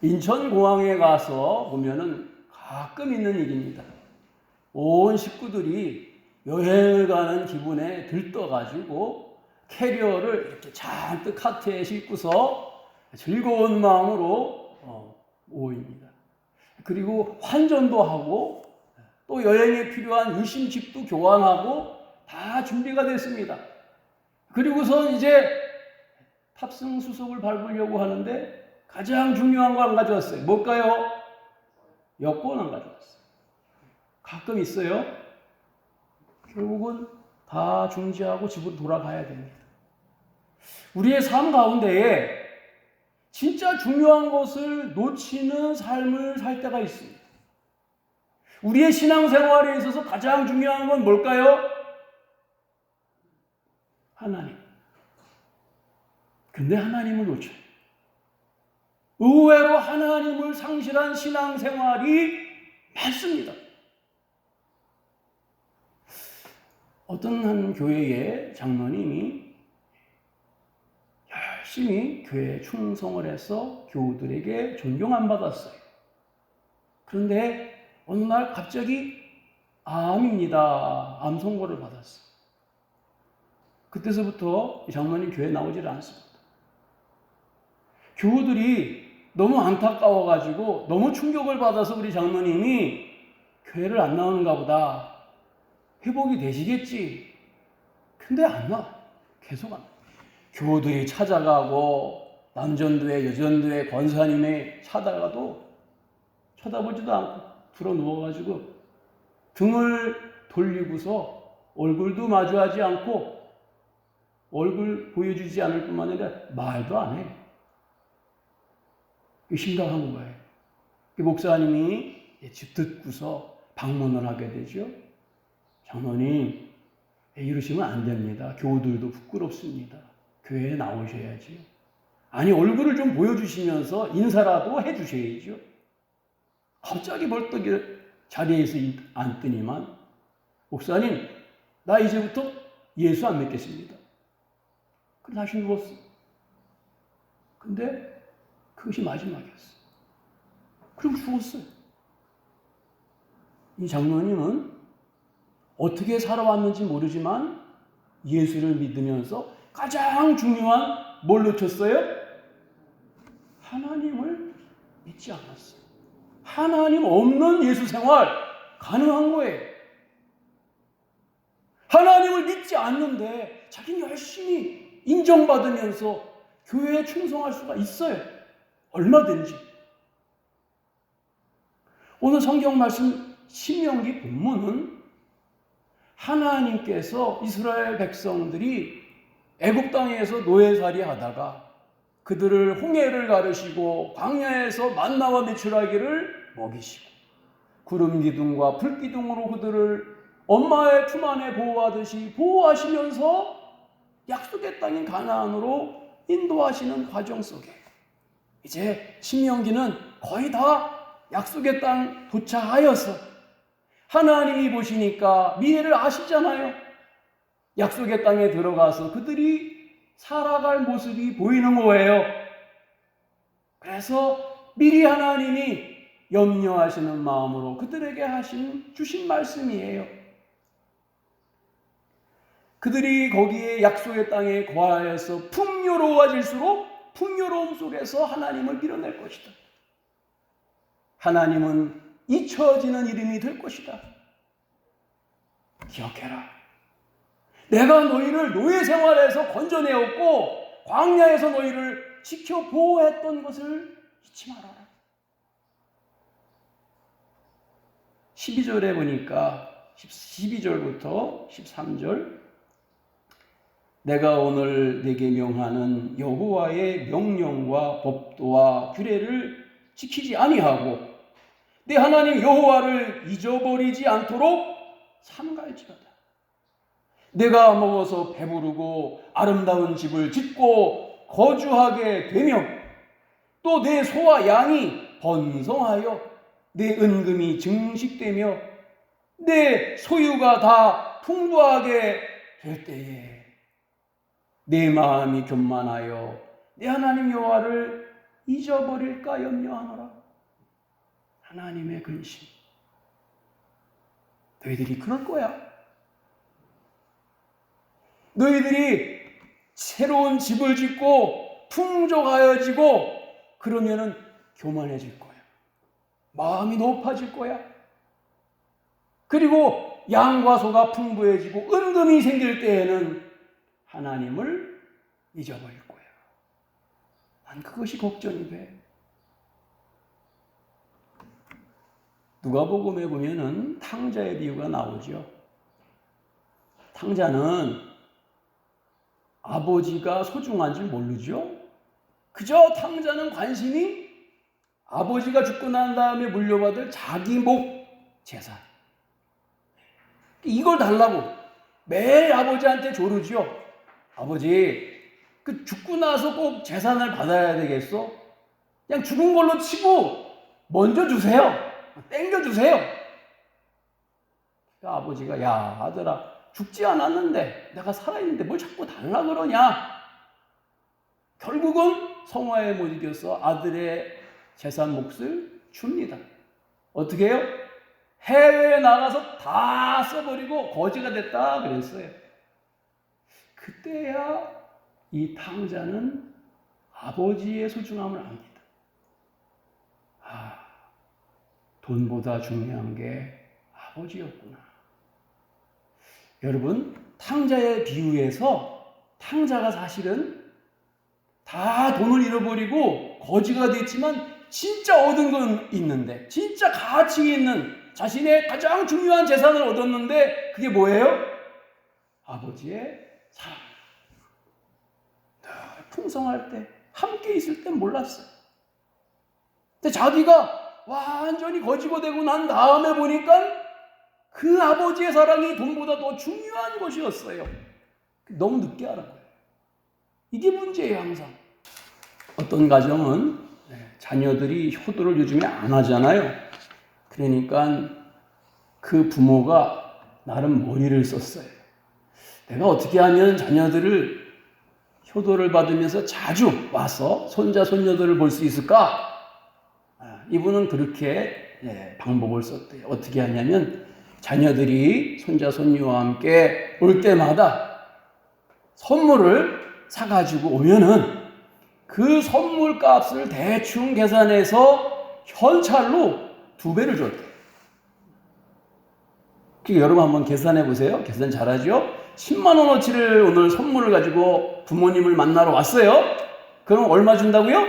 인천공항에 가서 보면은 가끔 있는 일입니다. 온 식구들이 여행을 가는 기분에 들떠가지고 캐리어를 이렇게 잔뜩 카트에 싣고서 즐거운 마음으로 모입니다. 그리고 환전도 하고 또 여행에 필요한 유심칩도 교환하고 다 준비가 됐습니다. 그리고서 이제 탑승 수속을 밟으려고 하는데 가장 중요한 거 안 가져왔어요. 뭘까요? 여권 안 가져왔어요. 가끔 있어요. 결국은 다 중지하고 집으로 돌아가야 됩니다. 우리의 삶 가운데에 진짜 중요한 것을 놓치는 삶을 살 때가 있습니다. 우리의 신앙생활에 있어서 가장 중요한 건 뭘까요? 하나님. 근데 하나님을 놓쳐요. 의외로 하나님을 상실한 신앙생활이 많습니다. 어떤 한 교회의 장로님이 열심히 교회에 충성을 해서 교우들에게 존경 안 받았어요. 그런데 어느 날 갑자기 암입니다. 암 선고를 받았어요. 그때서부터 장로님 교회에 나오질 않습니다. 교우들이 너무 안타까워가지고 너무 충격을 받아서 우리 장로님이 교회를 안 나오는가 보다. 회복이 되시겠지. 근데 안 나와. 계속 안 나와. 교우들이 찾아가고 남전도회 여전도회 권사님의 찾아가도 쳐다보지도 않고 들어 누워가지고 등을 돌리고서 얼굴도 마주하지 않고 얼굴 보여주지 않을 뿐만 아니라 말도 안 해. 심각한 거예요. 목사님이 집 듣고서 방문을 하게 되죠. 장로님, 이러시면 안 됩니다. 교우들도 부끄럽습니다. 교회에 나오셔야지요. 아니, 얼굴을 좀 보여주시면서 인사라도 해주셔야죠. 갑자기 벌떡 자리에서 앉더니만, 목사님, 나 이제부터 예수 안 믿겠습니다. 그래서 다시 누웠어. 근데 그것이 마지막이었어. 그리고 죽었어요. 이 장로님은 어떻게 살아왔는지 모르지만 예수를 믿으면서 가장 중요한 뭘 놓쳤어요? 하나님을 믿지 않았어요. 하나님 없는 예수 생활 가능한 거예요. 하나님을 믿지 않는데 자기는 열심히 인정받으면서 교회에 충성할 수가 있어요. 얼마든지. 오늘 성경 말씀 신명기 본문은 하나님께서 이스라엘 백성들이 애굽 땅에서 노예살이 하다가 그들을 홍해를 가르시고 광야에서 만나와 메추라기를 먹이시고 구름 기둥과 불 기둥으로 그들을 엄마의 품 안에 보호하듯이 보호하시면서 약속의 땅인 가나안으로 인도하시는 과정 속에 이제 신명기는 거의 다 약속의 땅 도착하여서 하나님이 보시니까 미래를 아시잖아요. 약속의 땅에 들어가서 그들이 살아갈 모습이 보이는 거예요. 그래서 미리 하나님이 염려하시는 마음으로 그들에게 주신 말씀이에요. 그들이 거기에 약속의 땅에 거하여서 풍요로워질수록 풍요로움 속에서 하나님을 밀어낼 것이다. 하나님은 잊혀지는 이름이 될 것이다. 기억해라. 내가 너희를 노예 생활에서 건져내었고 광야에서 너희를 지켜 보호했던 것을 잊지 말아라. 12절에 보니까 12절부터 13절 내가 오늘 내게 명하는 여호와의 명령과 법도와 규례를 지키지 아니하고 내 하나님 여호와를 잊어버리지 않도록 삼갈지어다. 내가 먹어서 배부르고 아름다운 집을 짓고 거주하게 되며 또 내 소와 양이 번성하여 내 은금이 증식되며 내 소유가 다 풍부하게 될 때에 내 마음이 교만하여 내 하나님 여호와를 잊어버릴까 염려하노라. 하나님의 근심. 너희들이 그럴 거야. 너희들이 새로운 집을 짓고 풍족하여지고 그러면은 교만해질 거야. 마음이 높아질 거야. 그리고 양과 소가 풍부해지고 은금이 생길 때에는 하나님을 잊어버릴 거야. 난 그것이 걱정이 돼. 누가복음에 보면은 탕자의 비유가 나오죠. 탕자는 아버지가 소중한 줄 모르죠. 그저 탕자는 관심이 아버지가 죽고 난 다음에 물려받을 자기 목 재산. 이걸 달라고 매일 아버지한테 조르죠. 아버지, 그 죽고 나서 꼭 재산을 받아야 되겠어? 그냥 죽은 걸로 치고 먼저 주세요. 땡겨주세요. 그러니까 아버지가, 야 아들아, 죽지 않았는데 내가 살아있는데 뭘 자꾸 달라 그러냐. 결국은 성화에 못 이겨서 아들의 재산 몫을 줍니다. 어떻게 해요? 해외에 나가서 다 써버리고 거지가 됐다 그랬어요. 그때야 이 탕자는 아버지의 소중함을 압니다. 돈보다 중요한 게 아버지였구나. 여러분, 탕자의 비유에서 탕자가 사실은 다 돈을 잃어버리고 거지가 됐지만 진짜 얻은 건 있는데, 진짜 가치 있는 자신의 가장 중요한 재산을 얻었는데 그게 뭐예요? 아버지의 사랑. 풍성할 때, 함께 있을 땐 몰랐어요. 근데 자기가 완전히 거지가 되고 난 다음에 보니까 그 아버지의 사랑이 돈보다 더 중요한 것이었어요. 너무 늦게 알은 거예요. 이게 문제예요, 항상. 어떤 가정은 자녀들이 효도를 요즘에 안 하잖아요. 그러니까 그 부모가 나름 머리를 썼어요. 내가 어떻게 하면 자녀들을 효도를 받으면서 자주 와서 손자, 손녀들을 볼 수 있을까? 이분은 그렇게 방법을 썼대요. 어떻게 하냐면 자녀들이 손자, 손녀와 함께 올 때마다 선물을 사가지고 오면은 그 선물 값을 대충 계산해서 현찰로 2배를 줬대요. 그러니까 여러분 한번 계산해 보세요. 계산 잘하죠? 10만 원어치를 오늘 선물을 가지고 부모님을 만나러 왔어요. 그럼 얼마 준다고요?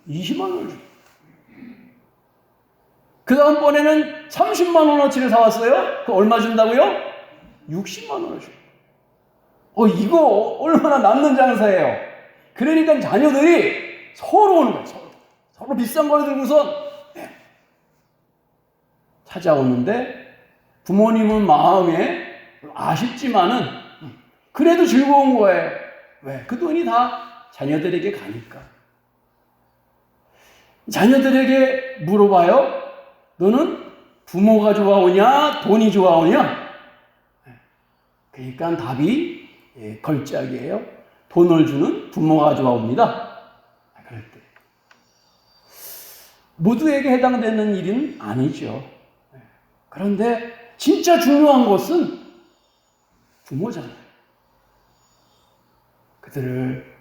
20만 원을 줍니다. 그 다음번에는 30만 원어치를 사왔어요. 그 얼마 준다고요? 60만 원을 줍니다. 이거 얼마나 남는 장사예요. 그러니까 자녀들이 서로 오는 거예요. 서로 비싼 걸 들고서 찾아오는데 부모님은 마음에 아쉽지만은 그래도 즐거운 거예요. 왜? 그 돈이 다 자녀들에게 가니까. 자녀들에게 물어봐요. 너는 부모가 좋아오냐? 돈이 좋아오냐? 그러니까 답이 걸작이에요. 돈을 주는 부모가 좋아옵니다. 그럴 때. 모두에게 해당되는 일은 아니죠. 그런데 진짜 중요한 것은 부모잖아요. 그들을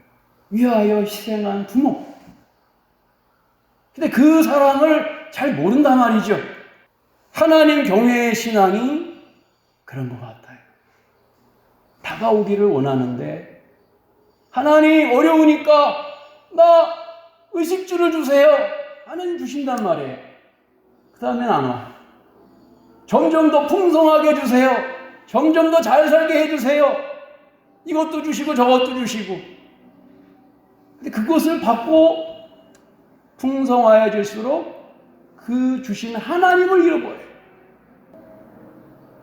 위하여 희생한 부모. 근데 그 사랑을 잘 모른단 말이죠. 하나님 경외의 신앙이 그런 것 같아요. 다가오기를 원하는데 하나님 어려우니까 나 의식주를 주세요. 하나님 주신단 말이에요. 그 다음엔 안 와. 점점 더 풍성하게 주세요. 점점 더 잘 살게 해주세요. 이것도 주시고 저것도 주시고. 근데 그것을 받고 풍성하여질수록 그 주신 하나님을 잃어버려요.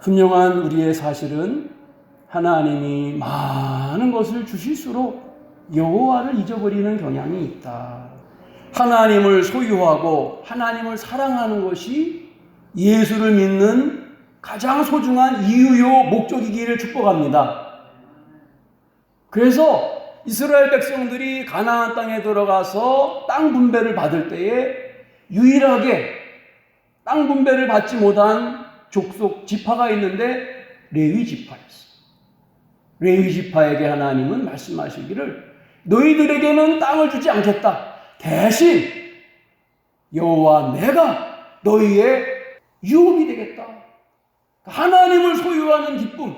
분명한 우리의 사실은 하나님이 많은 것을 주실수록 여호와를 잊어버리는 경향이 있다. 하나님을 소유하고 하나님을 사랑하는 것이 예수를 믿는 가장 소중한 이유요 목적이기를 축복합니다. 그래서 이스라엘 백성들이 가나안 땅에 들어가서 땅 분배를 받을 때에 유일하게 땅 분배를 받지 못한 족속 지파가 있는데 레위 지파였어. 레위 지파에게 하나님은 말씀하시기를 너희들에게는 땅을 주지 않겠다. 대신 여호와 내가 너희의 유업이 되겠다. 하나님을 소유하는 기쁨,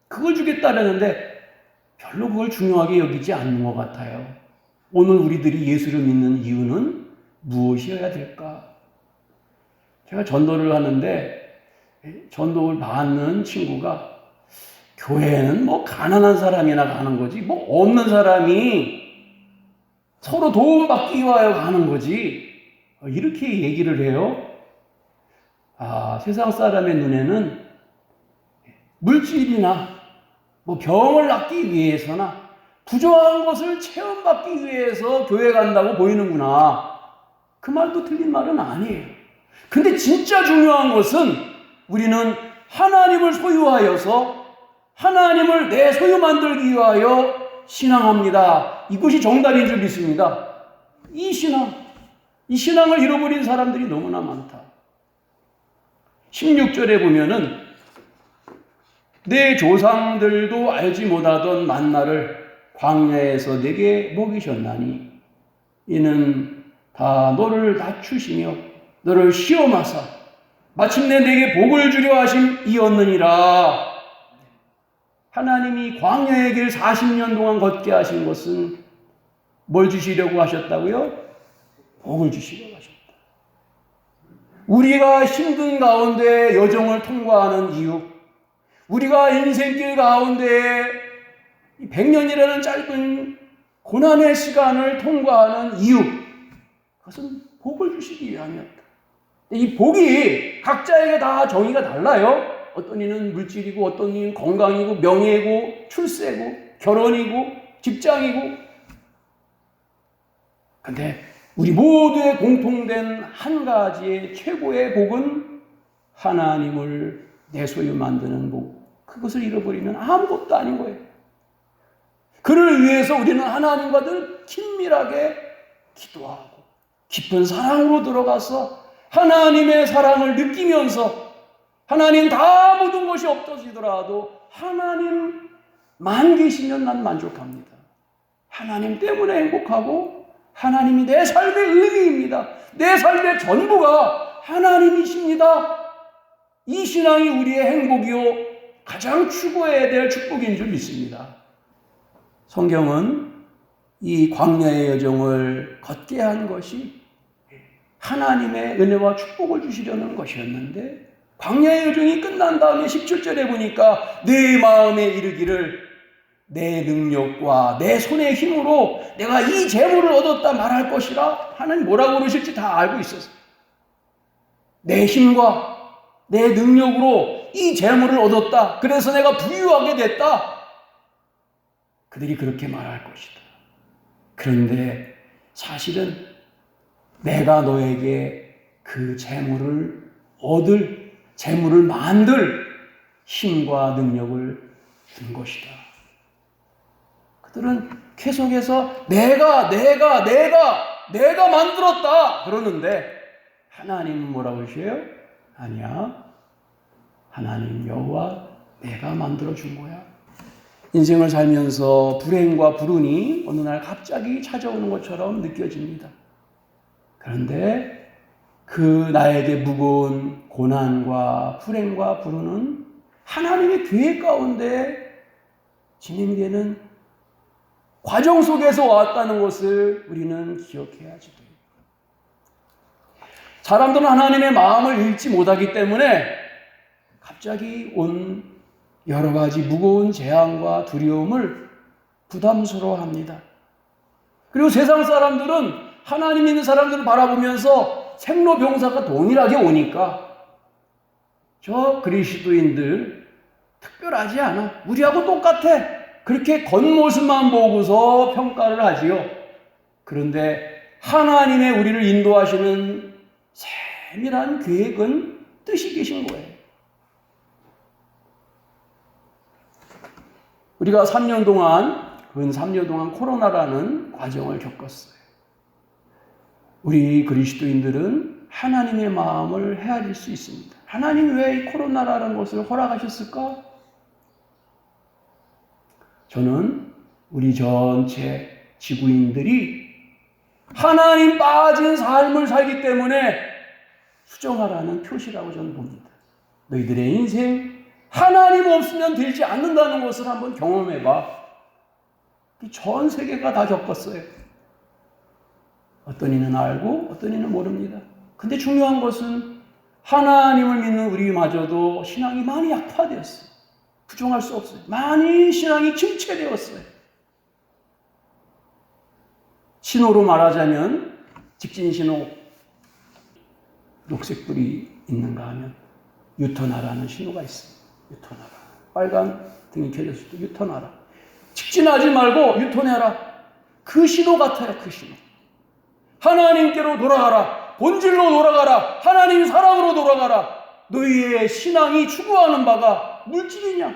그걸 주겠다라는데 별로 그걸 중요하게 여기지 않는 것 같아요. 오늘 우리들이 예수를 믿는 이유는 무엇이어야 될까? 제가 전도를 하는데 전도를 받는 친구가 교회는 뭐 가난한 사람이나 가는 거지 뭐 없는 사람이 서로 도움받기 위하여 가는 거지, 이렇게 얘기를 해요. 세상 사람의 눈에는 물질이나 뭐 병을 낫기 위해서나 부조한 것을 체험받기 위해서 교회 간다고 보이는구나. 그 말도 틀린 말은 아니에요. 근데 진짜 중요한 것은 우리는 하나님을 소유하여서 하나님을 내 소유 만들기 위하여 신앙합니다. 이것이 정답인 줄 믿습니다. 이 신앙을 잃어버린 사람들이 너무나 많다. 16절에 보면은 내 조상들도 알지 못하던 만나를 광야에서 내게 먹이셨나니 이는 다 너를 낮추시며 너를 시험하사 마침내 내게 복을 주려 하심이었느니라. 하나님이 광야의 길 40년 동안 걷게 하신 것은 뭘 주시려고 하셨다고요? 복을 주시려고 하셨다. 우리가 힘든 가운데 여정을 통과하는 이유, 우리가 인생길 가운데 100년이라는 짧은 고난의 시간을 통과하는 이유, 그것은 복을 주시기 위함이었다. 이 복이 각자에게 다 정의가 달라요. 어떤 이는 물질이고 어떤 이는 건강이고 명예고 출세고 결혼이고 직장이고. 근데 우리 모두의 공통된 한 가지의 최고의 복은 하나님을 내 소유 만드는 복. 그것을 잃어버리면 아무것도 아닌 거예요. 그를 위해서 우리는 하나님과 늘 긴밀하게 기도하고 깊은 사랑으로 들어가서 하나님의 사랑을 느끼면서 하나님 다 모든 것이 없어지더라도 하나님만 계시면 난 만족합니다. 하나님 때문에 행복하고 하나님이 내 삶의 의미입니다. 내 삶의 전부가 하나님이십니다. 이 신앙이 우리의 행복이요 가장 추구해야 될 축복인 줄 믿습니다. 성경은 이 광야의 여정을 걷게 한 것이 하나님의 은혜와 축복을 주시려는 것이었는데 광야의 여정이 끝난 다음에 17절에 보니까 내 마음에 이르기를 내 능력과 내 손의 힘으로 내가 이 재물을 얻었다 말할 것이라. 하나님 뭐라고 그러실지 다 알고 있었어요. 내 힘과 내 능력으로 이 재물을 얻었다. 그래서 내가 부유하게 됐다. 그들이 그렇게 말할 것이다. 그런데 사실은 내가 너에게 그 재물을 얻을, 재물을 만들 힘과 능력을 준 것이다. 그들은 계속해서 내가 만들었다 그러는데 하나님은 뭐라고 하셔요? 아니야. 하나님 여호와 내가 만들어준 거야. 인생을 살면서 불행과 불운이 어느 날 갑자기 찾아오는 것처럼 느껴집니다. 그런데 그 나에게 무거운 고난과 불행과 불운은 하나님의 계획 가운데 진행되는 과정 속에서 왔다는 것을 우리는 기억해야지 돼요. 사람들은 하나님의 마음을 읽지 못하기 때문에 갑자기 온 여러 가지 무거운 재앙과 두려움을 부담스러워합니다. 그리고 세상 사람들은 하나님 있는 사람들을 바라보면서 생로병사가 동일하게 오니까 저 그리스도인들 특별하지 않아. 우리하고 똑같아. 그렇게 겉모습만 보고서 평가를 하지요. 그런데 하나님의 우리를 인도하시는 세밀한 계획은 뜻이 계신 거예요. 우리가 3년 동안 근 3년 동안 코로나라는 과정을 겪었어요. 우리 그리스도인들은 하나님의 마음을 헤아릴 수 있습니다. 하나님 왜 이 코로나라는 것을 허락하셨을까? 저는 우리 전체 지구인들이 하나님 빠진 삶을 살기 때문에 수정하라는 표시라고 저는 봅니다. 너희들의 인생 하나님 없으면 되지 않는다는 것을 한번 경험해봐. 전 세계가 다 겪었어요. 어떤 이는 알고 어떤 이는 모릅니다. 근데 중요한 것은 하나님을 믿는 우리마저도 신앙이 많이 약화되었어요. 부정할 수 없어요. 많이 신앙이 침체되었어요. 신호로 말하자면 직진 신호, 녹색불이 있는가 하면 유턴하라는 신호가 있습니다. 유턴하라. 빨간 등이 켜졌을 때 유턴하라. 직진하지 말고 유턴해라. 그 신호 같아요. 그 신호. 하나님께로 돌아가라. 본질로 돌아가라. 하나님 사랑으로 돌아가라. 너희의 신앙이 추구하는 바가 물질이냐?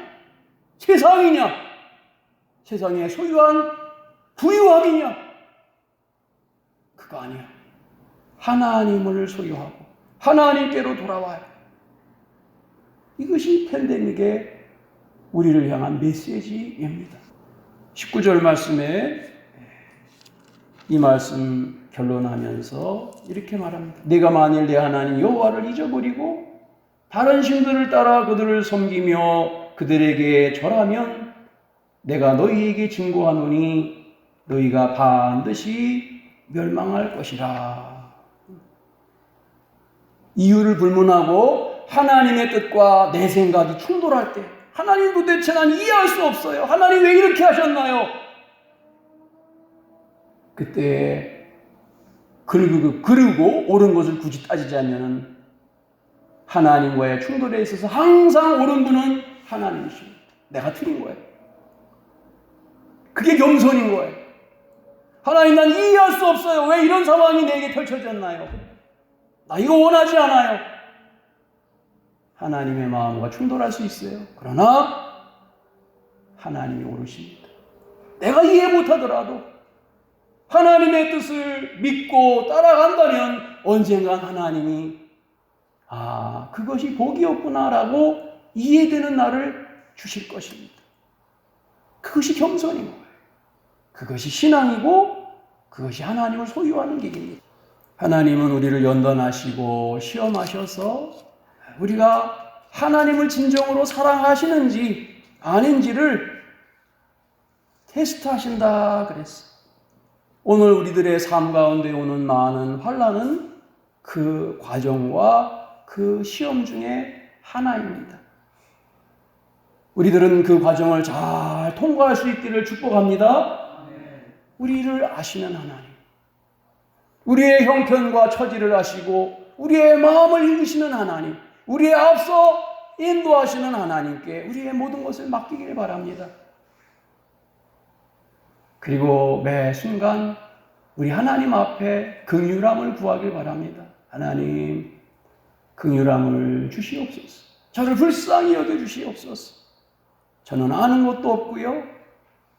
세상이냐? 세상에 소유한 부유함이냐? 그거 아니야. 하나님을 소유하고 하나님께로 돌아와요. 이것이 팬데믹의 우리를 향한 메시지입니다. 19절 말씀에 이 말씀 결론하면서 이렇게 말합니다. 내가 만일 내 하나님 여호와를 잊어버리고 다른 신들을 따라 그들을 섬기며 그들에게 절하면 내가 너희에게 증거하노니 너희가 반드시 멸망할 것이라. 이유를 불문하고 하나님의 뜻과 내 생각이 충돌할 때 하나님 도대체 난 이해할 수 없어요. 하나님 왜 이렇게 하셨나요? 그때 그르고 옳은 것을 굳이 따지지 않으면 하나님과의 충돌에 있어서 항상 옳은 분은 하나님이십니다. 내가 틀린 거예요. 그게 겸손인 거예요. 하나님 난 이해할 수 없어요. 왜 이런 상황이 내게 펼쳐졌나요? 나 이거 원하지 않아요. 하나님의 마음과 충돌할 수 있어요. 그러나 하나님이 옳으십니다. 내가 이해 못하더라도 하나님의 뜻을 믿고 따라간다면 언젠간 하나님이 그것이 복이었구나라고 이해되는 날을 주실 것입니다. 그것이 겸손인 거예요. 그것이 신앙이고 그것이 하나님을 소유하는 길입니다. 하나님은 우리를 연단하시고 시험하셔서 우리가 하나님을 진정으로 사랑하시는지 아닌지를 테스트하신다 그랬어요. 오늘 우리들의 삶 가운데 오는 많은 환난은 그 과정과 그 시험 중에 하나입니다. 우리들은 그 과정을 잘 통과할 수 있기를 축복합니다. 우리를 아시는 하나님, 우리의 형편과 처지를 아시고 우리의 마음을 읽으시는 하나님, 우리의 앞서 인도하시는 하나님께 우리의 모든 것을 맡기길 바랍니다. 그리고 매 순간 우리 하나님 앞에 긍휼함을 구하길 바랍니다. 하나님, 긍휼함을 주시옵소서. 저를 불쌍히 여겨주시옵소서. 저는 아는 것도 없고요.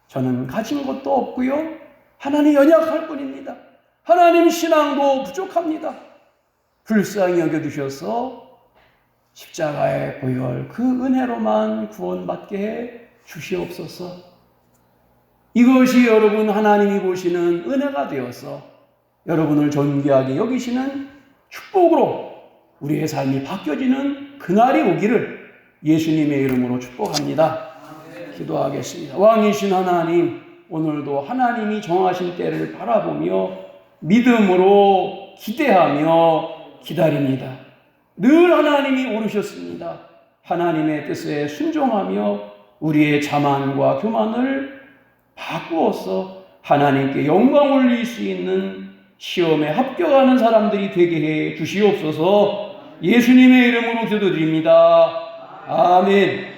저는 가진 것도 없고요. 하나님 연약할 뿐입니다. 하나님 신앙도 부족합니다. 불쌍히 여겨주셔서 십자가의 보혈 그 은혜로만 구원받게 해 주시옵소서. 이것이 여러분 하나님이 보시는 은혜가 되어서 여러분을 존귀하게 여기시는 축복으로 우리의 삶이 바뀌어지는 그날이 오기를 예수님의 이름으로 축복합니다. 기도하겠습니다. 왕이신 하나님, 오늘도 하나님이 정하신 때를 바라보며 믿음으로 기대하며 기다립니다. 늘 하나님이 오르셨습니다. 하나님의 뜻에 순종하며 우리의 자만과 교만을 바꾸어서 하나님께 영광 올릴 수 있는 시험에 합격하는 사람들이 되게 해 주시옵소서. 예수님의 이름으로 기도드립니다. 아멘.